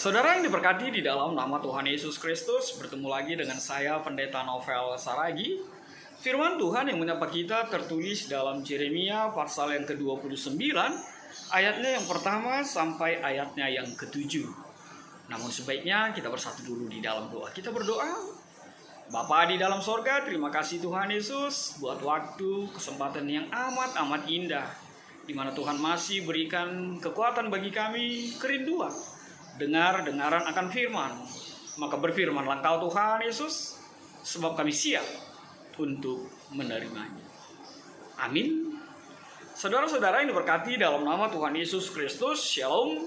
Saudara yang diberkati di dalam nama Tuhan Yesus Kristus, bertemu lagi dengan saya Pendeta Novel Saragi. Firman Tuhan yang menyapa kita tertulis dalam Yeremia pasal yang ke-29, ayatnya yang pertama sampai ayatnya yang ke-7. Namun sebaiknya kita bersatu dulu di dalam doa. Kita berdoa. Bapa di dalam sorga, terima kasih Tuhan Yesus buat waktu, kesempatan yang amat indah, di mana Tuhan masih berikan kekuatan bagi kami, kerinduan dengaran akan firman. Maka berfirmanlah Engkau Tuhan Yesus, sebab kami siap untuk menerimanya. Amin. Saudara-saudara yang diberkati dalam nama Tuhan Yesus Kristus, Shalom.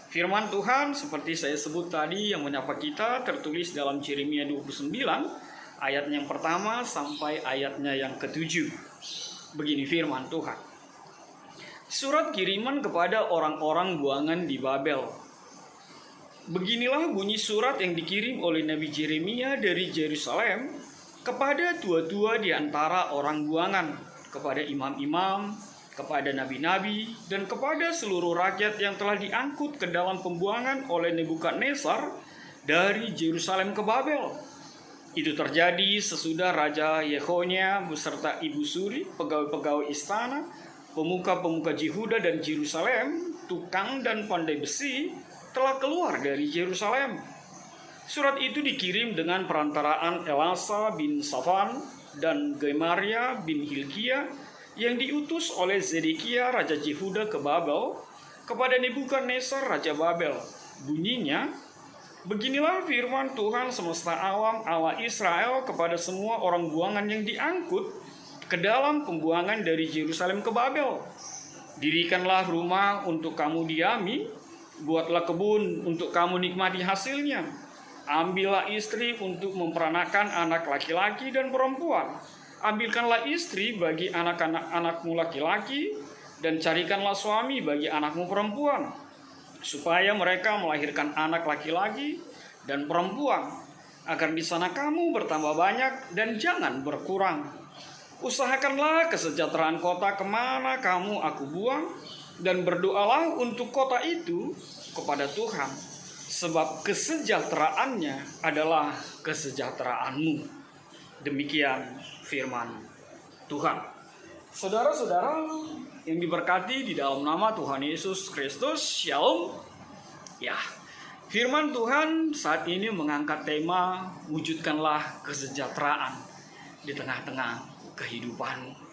Firman Tuhan seperti saya sebut tadi yang menyapa kita tertulis dalam Yeremia 29 ayat yang pertama sampai ayatnya yang ke-7. Begini firman Tuhan. Surat kiriman kepada orang-orang buangan di Babel. Beginilah bunyi surat yang dikirim oleh Nabi Yeremia dari Yerusalem kepada tua-tua di antara orang buangan, kepada imam-imam, kepada nabi-nabi, dan kepada seluruh rakyat yang telah diangkut ke dalam pembuangan oleh Nebukadnezar dari Yerusalem ke Babel. Itu terjadi sesudah Raja Yehonia beserta ibu suri, pegawai-pegawai istana, pemuka-pemuka Yehuda dan Yerusalem, tukang dan pandai besi, telah keluar dari Yerusalem. Surat itu dikirim dengan perantaraan Elasa bin Safan dan Gemaria bin Hilkia yang diutus oleh Zedekia Raja Yehuda ke Babel kepada Nebukadnezar Raja Babel. Bunyinya, beginilah firman Tuhan semesta alam Allah Israel kepada semua orang buangan yang diangkut ke dalam pembuangan dari Yerusalem ke Babel. Dirikanlah rumah untuk kamu diami, buatlah kebun untuk kamu nikmati hasilnya. Ambillah istri untuk memperanakan anak laki-laki dan perempuan. Ambilkanlah istri bagi anak-anakmu laki-laki, dan carikanlah suami bagi anakmu perempuan, supaya mereka melahirkan anak laki-laki dan perempuan, agar di sana kamu bertambah banyak dan jangan berkurang. Usahakanlah kesejahteraan kota kemana kamu aku buang, dan berdoalah untuk kota itu kepada Tuhan, sebab kesejahteraannya adalah kesejahteraanmu. Demikian firman Tuhan. Saudara-saudara yang diberkati di dalam nama Tuhan Yesus Kristus, Shalom. Ya, firman Tuhan saat ini mengangkat tema wujudkanlah kesejahteraan di tengah-tengah kehidupanmu.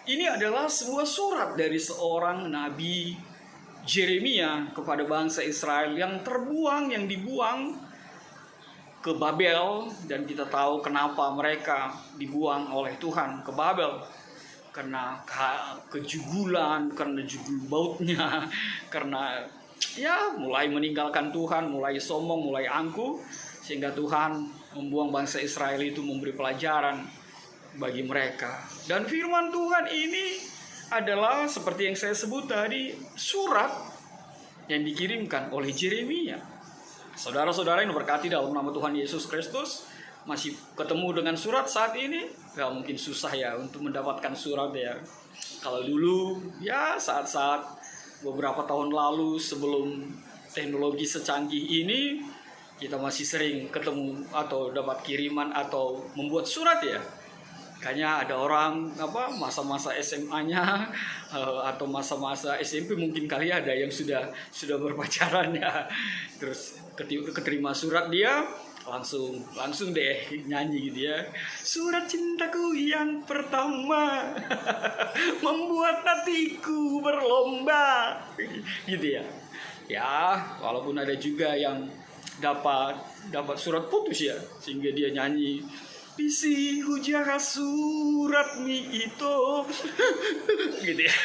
Ini adalah sebuah surat dari seorang nabi Yeremia kepada bangsa Israel yang terbuang, yang dibuang ke Babel. Dan kita tahu kenapa mereka dibuang oleh Tuhan ke Babel. Karena kejugulan, karena jugul bautnya, karena mulai meninggalkan Tuhan, mulai sombong, mulai angkuh. Sehingga Tuhan membuang bangsa Israel itu, memberi pelajaran bagi mereka. Dan firman Tuhan ini adalah seperti yang saya sebut tadi, surat yang dikirimkan oleh Yeremia. Saudara-saudara yang berkati dalam nama Tuhan Yesus Kristus, masih ketemu dengan surat saat ini? Gak mungkin susah ya untuk mendapatkan surat ya. Kalau dulu ya saat-saat beberapa tahun lalu sebelum teknologi secanggih ini, kita masih sering ketemu atau dapat kiriman atau membuat surat ya. Kayaknya ada orang masa-masa SMA-nya atau masa-masa SMP mungkin kali ada yang sudah berpacaran ya. Terus keterima surat dia langsung deh nyanyi gitu ya. Surat cintaku yang pertama membuat hatiku berlomba gitu ya. Ya, walaupun ada juga yang dapat surat putus ya, sehingga dia nyanyi bisi hujah surat mi itu gitu ya.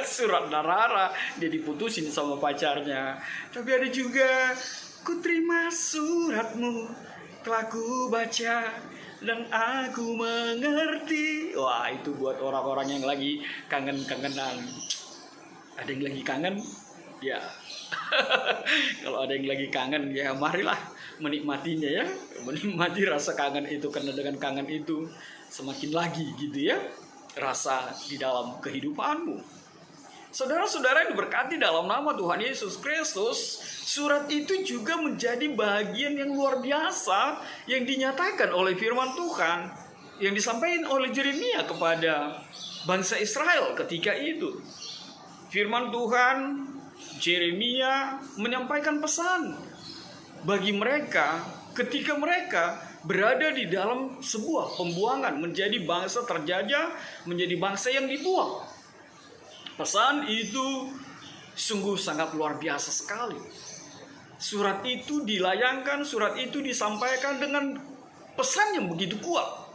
Surat darara, dia diputusin sama pacarnya. Tapi ada juga ku terima suratmu, telah ku baca dan aku mengerti. Wah, itu buat orang-orang yang lagi kangen-kangenan. Ada yang lagi kangen? Ya. Kalau ada yang lagi kangen, ya marilah menikmatinya ya. Menikmati rasa kangen itu, karena dengan kangen itu semakin lagi gitu ya rasa di dalam kehidupanmu. Saudara-saudara yang diberkati dalam nama Tuhan Yesus Kristus, Surat itu juga menjadi bagian yang luar biasa yang dinyatakan oleh firman Tuhan yang disampaikan oleh Yeremia kepada bangsa Israel ketika itu. Firman Tuhan, Yeremia menyampaikan pesan bagi mereka ketika mereka berada di dalam sebuah pembuangan, menjadi bangsa terjajah, menjadi bangsa yang dibuang. Pesan itu sungguh sangat luar biasa sekali. Surat itu dilayangkan, surat itu disampaikan dengan pesan yang begitu kuat.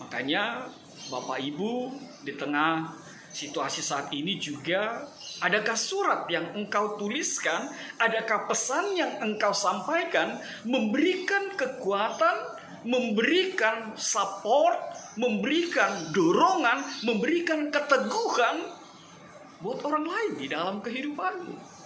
Makanya Bapak Ibu, di tengah situasi saat ini juga, adakah surat yang engkau tuliskan, adakah pesan yang engkau sampaikan, memberikan kekuatan, memberikan support, memberikan dorongan, memberikan keteguhan buat orang lain di dalam kehidupanmu.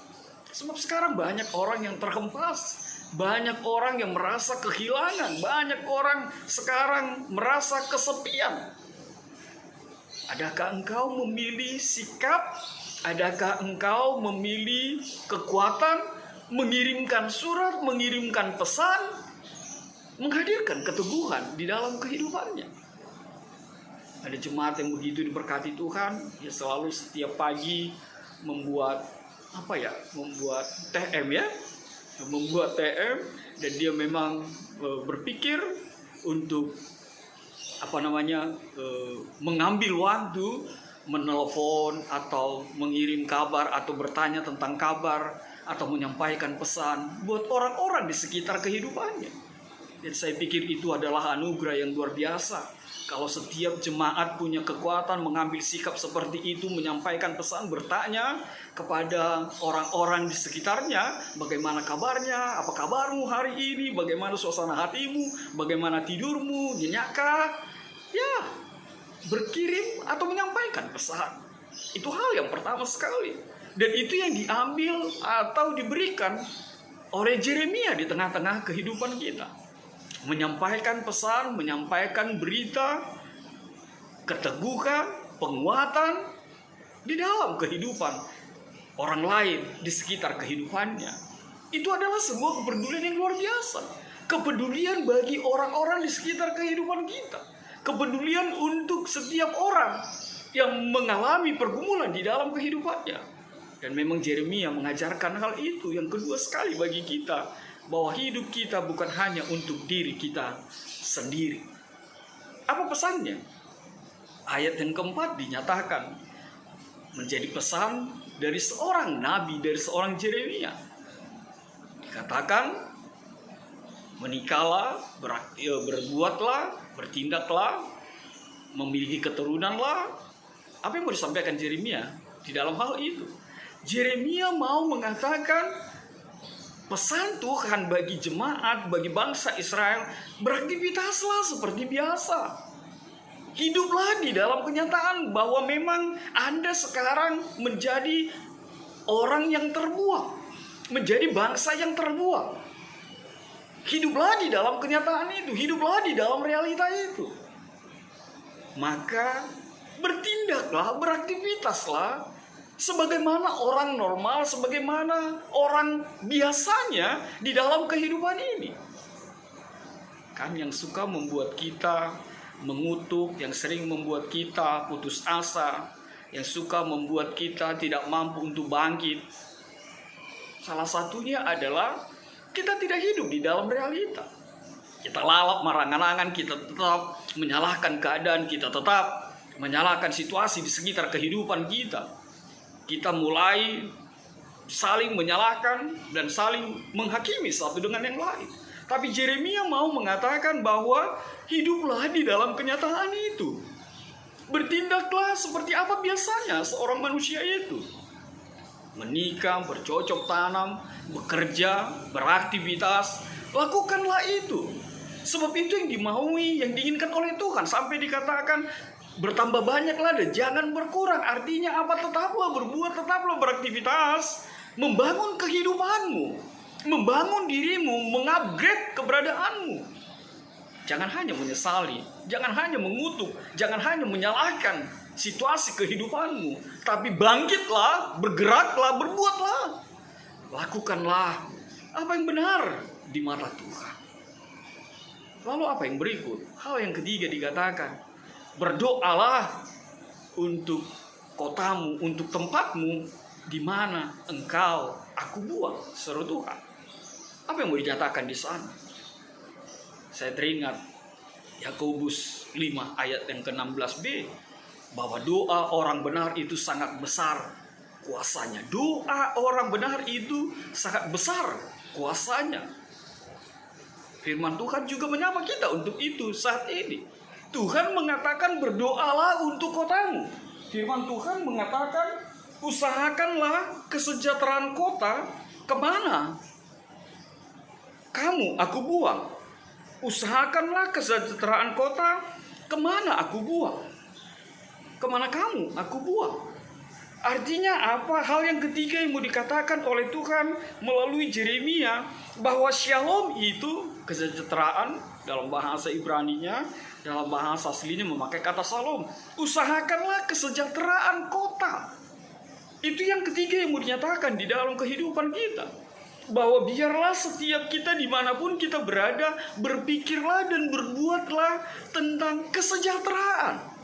Sebab sekarang banyak orang yang terhempas, banyak orang yang merasa kehilangan, banyak orang sekarang merasa kesepian. Adakah engkau memilih sikap? Adakah engkau memilih kekuatan, mengirimkan surat, mengirimkan pesan, menghadirkan keteguhan di dalam kehidupannya? Ada jemaat yang begitu diberkati Tuhan, ya selalu setiap pagi membuat membuat TM dan dia memang berpikir untuk mengambil waktu menelpon atau mengirim kabar atau bertanya tentang kabar atau menyampaikan pesan buat orang-orang di sekitar kehidupannya. Dan saya pikir itu adalah anugerah yang luar biasa. Kalau setiap jemaat punya kekuatan mengambil sikap seperti itu, menyampaikan pesan, bertanya kepada orang-orang di sekitarnya, bagaimana kabarnya, apa kabarmu hari ini, bagaimana suasana hatimu, bagaimana tidurmu, nyenyakkah? Ya, berkirim atau menyampaikan pesan. Itu hal yang pertama sekali. Dan itu yang diambil atau diberikan oleh Yeremia di tengah-tengah kehidupan kita. Menyampaikan pesan, menyampaikan berita, keteguhan, penguatan di dalam kehidupan orang lain di sekitar kehidupannya. Itu adalah sebuah kepedulian yang luar biasa. Kepedulian bagi orang-orang di sekitar kehidupan kita. Kepedulian untuk setiap orang yang mengalami pergumulan di dalam kehidupannya. Dan memang Yeremia mengajarkan hal itu. Yang kedua sekali bagi kita, bahwa hidup kita bukan hanya untuk diri kita sendiri. Apa pesannya? Ayat yang keempat dinyatakan menjadi pesan dari seorang nabi, dari seorang Yeremia. Dikatakan, menikahlah, berbuatlah, bertindaklah, memiliki keturunanlah. Apa yang mau disampaikan Yeremia di dalam hal itu? Yeremia mau mengatakan pesan Tuhan bagi jemaat, bagi bangsa Israel, beraktivitaslah seperti biasa. Hiduplah di dalam kenyataan bahwa memang Anda sekarang menjadi orang yang terbuang, menjadi bangsa yang terbuang. Hiduplah di dalam kenyataan itu, hiduplah di dalam realita itu. Maka bertindaklah, beraktivitaslah sebagaimana orang normal, sebagaimana orang biasanya di dalam kehidupan ini. Kan yang suka membuat kita mengutuk, yang sering membuat kita putus asa, yang suka membuat kita tidak mampu untuk bangkit. Salah satunya adalah kita tidak hidup di dalam realita. Kita lalap marangan-angan, kita tetap menyalahkan keadaan, kita tetap menyalahkan situasi di sekitar kehidupan kita. Kita mulai saling menyalahkan dan saling menghakimi satu dengan yang lain. Tapi Yeremia mau mengatakan bahwa hiduplah di dalam kenyataan itu. Bertindaklah seperti apa biasanya seorang manusia itu. Menikah, bercocok tanam, bekerja, beraktivitas, lakukanlah itu. Sebab itu yang dimaui, yang diinginkan oleh Tuhan. Sampai dikatakan bertambah banyaklah dan jangan berkurang. Artinya apa? Tetaplah berbuat, tetaplah beraktivitas, membangun kehidupanmu, membangun dirimu, mengupgrade keberadaanmu. Jangan hanya menyesali, jangan hanya mengutuk, jangan hanya menyalahkan situasi kehidupanmu, tapi bangkitlah, bergeraklah, berbuatlah. Lakukanlah apa yang benar di mata Tuhan. Lalu apa yang berikut? Hal yang ketiga dikatakan, berdoalah untuk kotamu, untuk tempatmu di mana engkau aku buang, seru Tuhan. Apa yang mau dinyatakan di sana? Saya teringat Yakobus 5 ayat yang ke-16b, bahwa doa orang benar itu sangat besar kuasanya. Doa orang benar itu sangat besar kuasanya. Firman Tuhan juga menyapa kita untuk itu saat ini. Tuhan mengatakan berdoalah untuk kotamu. Firman Tuhan mengatakan usahakanlah kesejahteraan kota kemana kamu aku buang. Usahakanlah kesejahteraan kota kemana aku buang. Kemana kamu aku buang. Artinya apa? Hal yang ketiga yang mau dikatakan oleh Tuhan melalui Yeremia, bahwa shalom itu kesejahteraan. Dalam bahasa Ibraninya, dalam bahasa aslinya memakai kata shalom. Usahakanlah kesejahteraan kota. Itu yang ketiga yang mau dinyatakan di dalam kehidupan kita, bahwa biarlah setiap kita dimanapun kita berada, berpikirlah dan berbuatlah tentang kesejahteraan.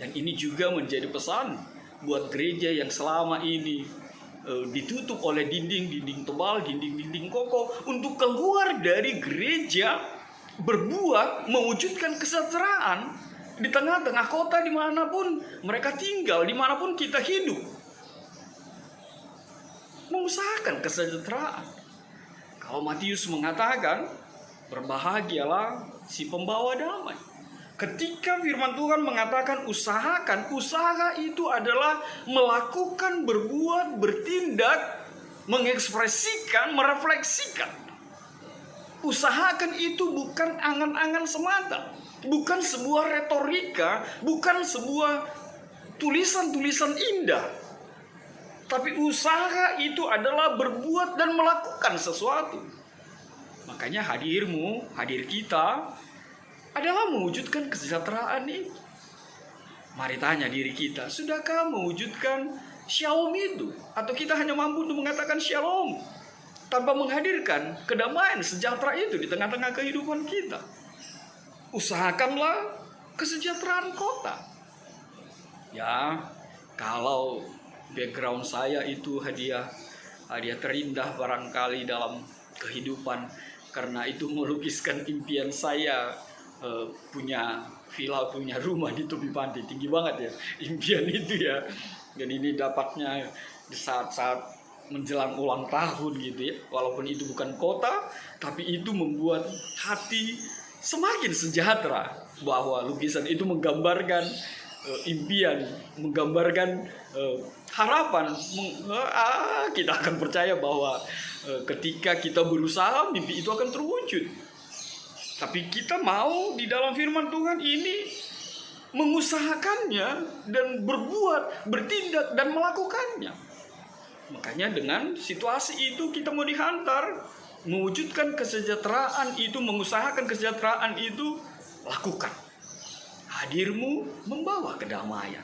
Dan ini juga menjadi pesan buat gereja yang selama ini ditutup oleh dinding-dinding tebal, dinding-dinding kokoh, untuk keluar dari gereja, berbuat, mewujudkan kesejahteraan di tengah-tengah kota dimanapun mereka tinggal, dimanapun kita hidup. Mengusahakan kesejahteraan. Kalau Matius mengatakan, berbahagialah si pembawa damai. Ketika firman Tuhan mengatakan usahakan, usaha itu adalah melakukan, berbuat, bertindak, mengekspresikan, merefleksikan. Usahakan itu bukan angan-angan semata, bukan sebuah retorika, bukan sebuah tulisan-tulisan indah. Tapi usaha itu adalah berbuat dan melakukan sesuatu. Makanya hadirmu, hadir kita adalah mewujudkan kesejahteraan itu. Mari tanya diri kita, sudahkah mewujudkan shalom itu? Atau kita hanya mampu untuk mengatakan shalom tanpa menghadirkan kedamaian sejahtera itu di tengah-tengah kehidupan kita? Usahakanlah kesejahteraan kota. Ya, kalau background saya itu hadiah terindah barangkali dalam kehidupan, karena itu melukiskan impian saya punya villa, punya rumah di tepi pantai. Tinggi banget ya impian itu ya. Dan ini dapatnya di saat-saat menjelang ulang tahun gitu ya. Walaupun itu bukan kota, tapi itu membuat hati semakin sejahtera, bahwa lukisan itu menggambarkan impian, menggambarkan harapan. Kita akan percaya bahwa ketika kita berusaha, mimpi itu akan terwujud. Tapi kita mau di dalam firman Tuhan ini mengusahakannya dan berbuat, bertindak dan melakukannya. Makanya dengan situasi itu kita mau dihantar mewujudkan kesejahteraan itu, mengusahakan kesejahteraan itu, lakukan. Hadirmu membawa kedamaian.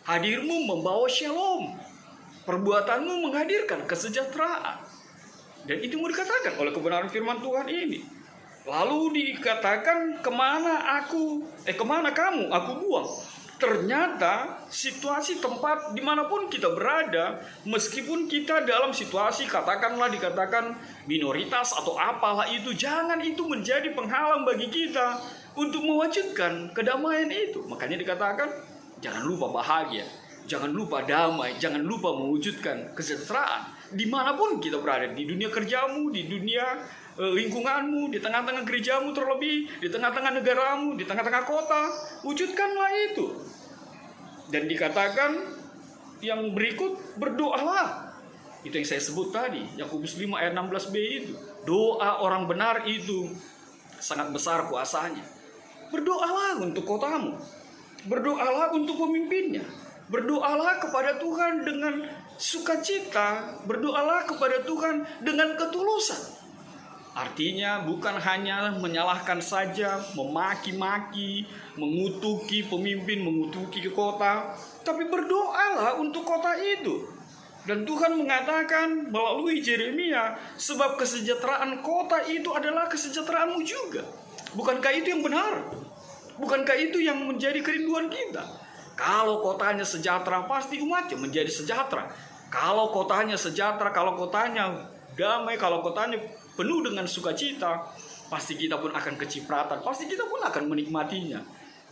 Hadirmu membawa shalom. Perbuatanmu menghadirkan kesejahteraan. Dan itu mau dikatakan oleh kebenaran firman Tuhan ini. Lalu dikatakan kemana kamu aku buang. Ternyata situasi tempat dimanapun kita berada, meskipun kita dalam situasi dikatakan minoritas atau apalah itu, jangan itu menjadi penghalang bagi kita untuk mewujudkan kedamaian itu. Makanya dikatakan jangan lupa bahagia, jangan lupa damai, jangan lupa mewujudkan kesejahteraan dimanapun kita berada, di dunia kerjamu, di dunia lingkunganmu, di tengah-tengah gerejamu, terlebih di tengah-tengah negaramu, di tengah-tengah kota. Wujudkanlah itu. Dan dikatakan yang berikut, berdoalah. Itu yang saya sebut tadi, Yakobus 5 ayat 16b itu. Doa orang benar itu sangat besar kuasanya. Berdoalah untuk kotamu, berdoalah untuk pemimpinnya, berdoalah kepada Tuhan dengan sukacita, berdoalah kepada Tuhan dengan ketulusan. Artinya bukan hanya menyalahkan saja, memaki-maki, mengutuki pemimpin, mengutuki kota, tapi berdoalah untuk kota itu. Dan Tuhan mengatakan melalui Yeremia, sebab kesejahteraan kota itu adalah kesejahteraanmu juga. Bukankah itu yang benar? Bukankah itu yang menjadi kerinduan kita? Kalau kotanya sejahtera, pasti umatnya menjadi sejahtera. Kalau kotanya sejahtera, kalau kotanya damai, kalau kotanya penuh dengan sukacita, pasti kita pun akan kecipratan, pasti kita pun akan menikmatinya.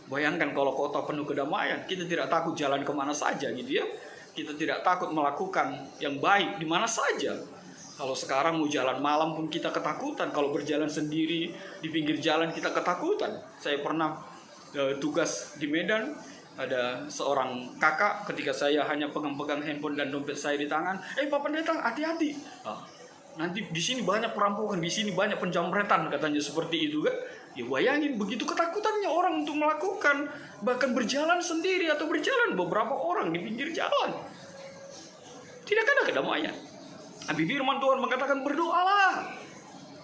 Bayangkan kalau kota penuh kedamaian, kita tidak takut jalan kemana saja gitu ya. Kita tidak takut melakukan yang baik di mana saja. Kalau sekarang mau jalan malam pun kita ketakutan. Kalau berjalan sendiri di pinggir jalan kita ketakutan. Saya pernah tugas di Medan, ada seorang kakak, ketika saya hanya pegang-pegang handphone dan dompet saya di tangan, papa datang, hati-hati. Nanti di sini banyak perampokan, di sini banyak penjamretan, katanya seperti itu kan. Ya bayangin begitu ketakutannya orang untuk melakukan, bahkan berjalan sendiri atau berjalan beberapa orang di pinggir jalan. Tidak ada kedamaian. Tapi firman Tuhan mengatakan berdoalah,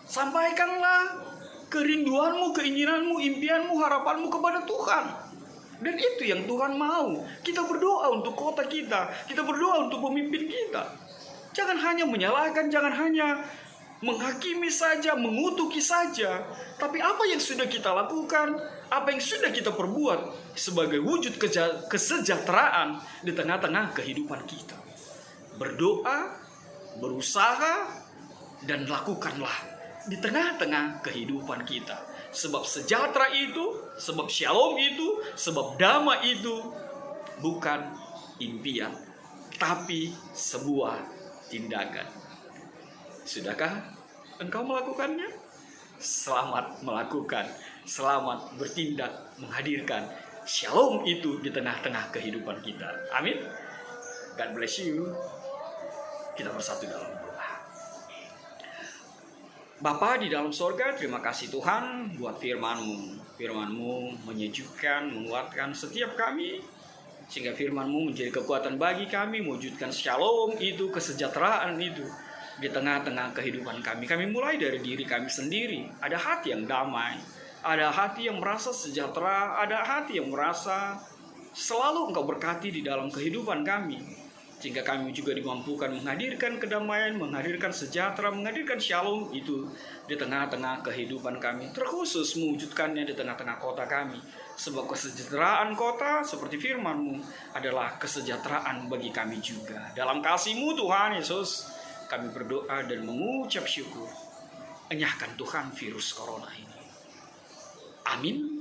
sampaikanlah kerinduanmu, keinginanmu, impianmu, harapanmu kepada Tuhan. Dan itu yang Tuhan mau. Kita berdoa untuk kota kita, kita berdoa untuk pemimpin kita. Jangan hanya menyalahkan, jangan hanya menghakimi saja, mengutuki saja. Tapi apa yang sudah kita lakukan, apa yang sudah kita perbuat sebagai wujud kesejahteraan di tengah-tengah kehidupan kita. Berdoa, berusaha, dan lakukanlah di tengah-tengah kehidupan kita. Sebab sejahtera itu, sebab shalom itu, sebab damai itu bukan impian, tapi sebuah tindakan. Sudahkah engkau melakukannya? Selamat melakukan, selamat bertindak, menghadirkan shalom itu di tengah-tengah kehidupan kita. Amin. God bless you. Kita bersatu dalam doa. Bapa di dalam sorga, terima kasih Tuhan buat firman-Mu. Firman-Mu menyejukkan, menguatkan setiap kami, sehingga firman-Mu menjadi kekuatan bagi kami, mewujudkan shalom itu, kesejahteraan itu di tengah-tengah kehidupan kami. Kami mulai dari diri kami sendiri. Ada hati yang damai, ada hati yang merasa sejahtera, ada hati yang merasa selalu Engkau berkati di dalam kehidupan kami, sehingga kami juga dimampukan menghadirkan kedamaian, menghadirkan sejahtera, menghadirkan shalom itu di tengah-tengah kehidupan kami, terkhusus mewujudkannya di tengah-tengah kota kami. Sebab kesejahteraan kota seperti firman-Mu adalah kesejahteraan bagi kami juga. Dalam kasih-Mu Tuhan Yesus, kami berdoa dan mengucap syukur. Enyahkan Tuhan virus corona ini. Amin.